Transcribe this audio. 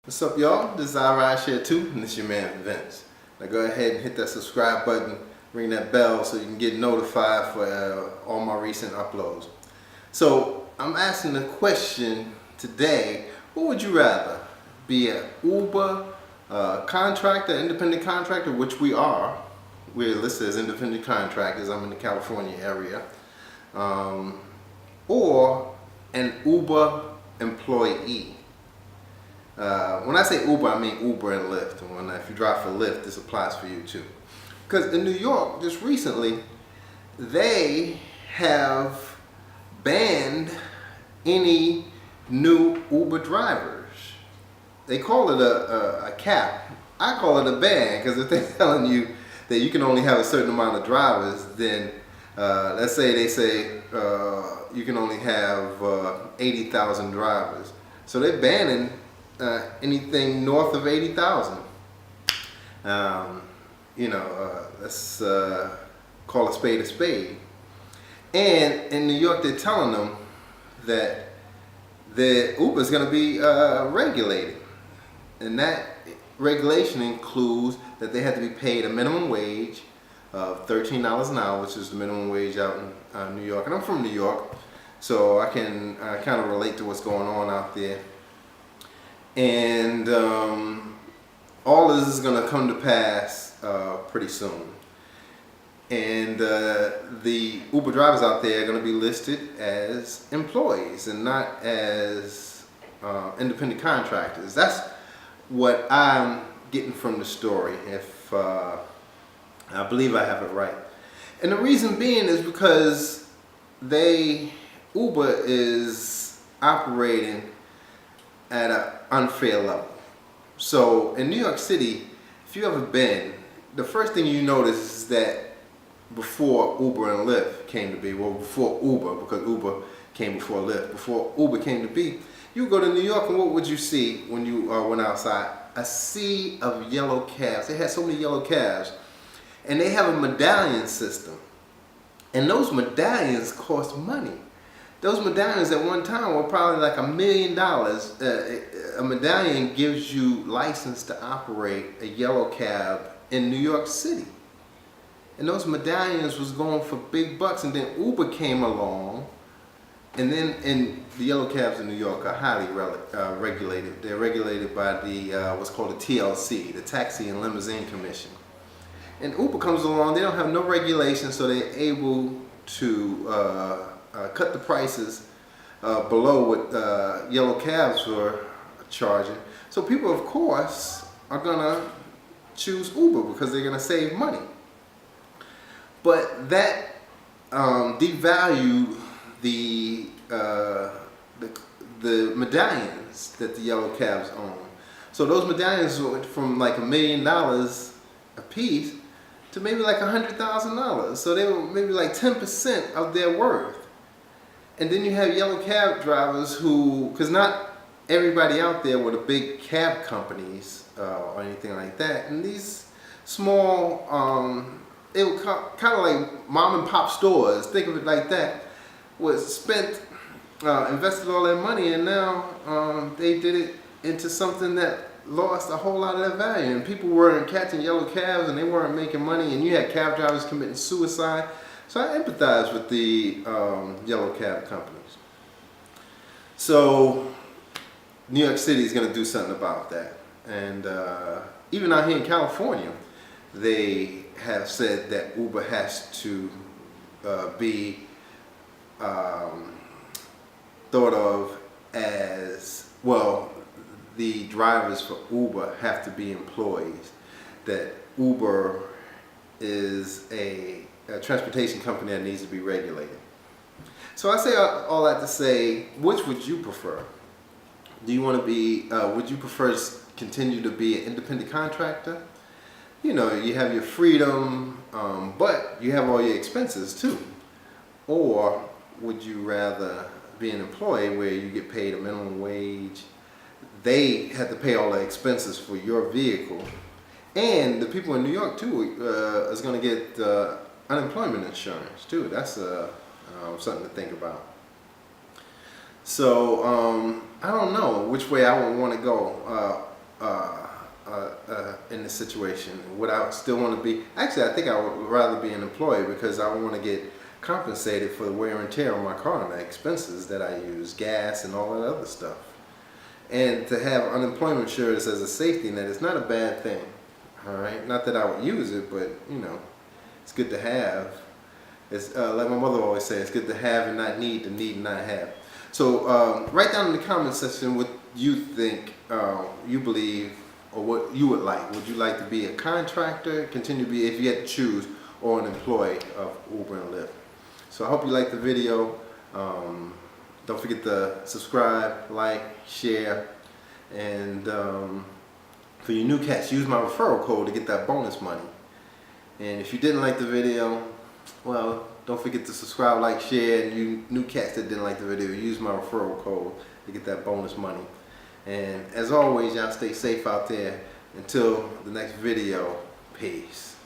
What's up, y'all? This is iRide Too, and this is your man Vince. Now go ahead and hit that subscribe button, ring that bell so you can get notified for all my recent uploads. So I'm asking the question today: what would you rather, be an Uber contractor, independent contractor, which we are? We're listed as independent contractors. I'm in the California area, or an Uber employee. When I say Uber, I mean Uber and Lyft. And if you drive for Lyft, this applies for you too. Because in New York, just recently, they have banned any new Uber drivers. They call it a cap. I call it a ban, because if they're telling you that you can only have a certain amount of drivers, then let's say they say you can only have 80,000 drivers. So they're banning anything north of 80,000. Let's call a spade a spade. And in New York, they're telling them that the Uber is going to be regulated. And that regulation includes that they have to be paid a minimum wage of $13 an hour, which is the minimum wage out in New York. And I'm from New York, so I can kind of relate to what's going on out there. And all of this is going to come to pass pretty soon. And the Uber drivers out there are going to be listed as employees and not as independent contractors. That's what I'm getting from the story, if I believe I have it right. And the reason being is because Uber is operating at an unfair level. So in New York City, if you ever been, the first thing you notice is that before Uber and Lyft came to be, well, before Uber, because Uber came before Lyft, before Uber came to be, you go to New York and what would you see when you went outside? A sea of yellow cabs. They had so many yellow cabs. And they have a medallion system. And those medallions cost money. Those medallions at one time were probably like $1 million. A medallion gives you license to operate a yellow cab in New York City. And those medallions was going for big bucks, and then Uber came along, and the yellow cabs in New York are highly regulated. They're regulated by the what's called the TLC, the Taxi and Limousine Commission. And Uber comes along, they don't have no regulation, so they're able to cut the prices below what yellow cabs were charging. So people, of course, are gonna choose Uber because they're gonna save money. But that devalued the medallions that the yellow cabs own. So those medallions went from like $1 million a piece to maybe like $100,000. So they were maybe like 10% of their worth. And then you have yellow cab drivers who, because not everybody out there were the big cab companies or anything like that. And these small, they were kind of like mom and pop stores, think of it like that, invested all their money, and now they did it into something that lost a whole lot of their value. And people weren't catching yellow cabs and they weren't making money, and you had cab drivers committing suicide. So I empathize with the yellow cab companies. So New York City is going to do something about that. And even out here in California, they have said that Uber has to be thought of as, well, the drivers for Uber have to be employees. That Uber is a transportation company that needs to be regulated. So I say all that to say, which would you prefer? Do you want to be, would you prefer to continue to be an independent contractor? You know, you have your freedom, but you have all your expenses too. Or would you rather be an employee where you get paid a minimum wage? They have to pay all the expenses for your vehicle. And the people in New York too is going to get unemployment insurance too. That's something to think about. So I don't know which way I would want to go. in this situation. Would I still want to be? Actually, I think I would rather be an employee because I want to get compensated for the wear and tear on my car and the expenses that I use, gas and all that other stuff. And to have unemployment insurance as a safety net is not a bad thing. All right, not that I would use it, but you know, it's good to have. It's like my mother always says, it's good to have and not need, to need and not have. So write down in the comment section what you think, you believe, or what you would like. Would you like to be a contractor, continue to be, if you had to choose, or an employee of Uber and Lyft? So I hope you liked the video. Don't forget to subscribe, like, share, and for your new cats, use my referral code to get that bonus money. And if you didn't like the video, well, don't forget to subscribe, like, share, and you new cats that didn't like the video, use my referral code to get that bonus money. And as always, y'all stay safe out there. Until the next video, peace.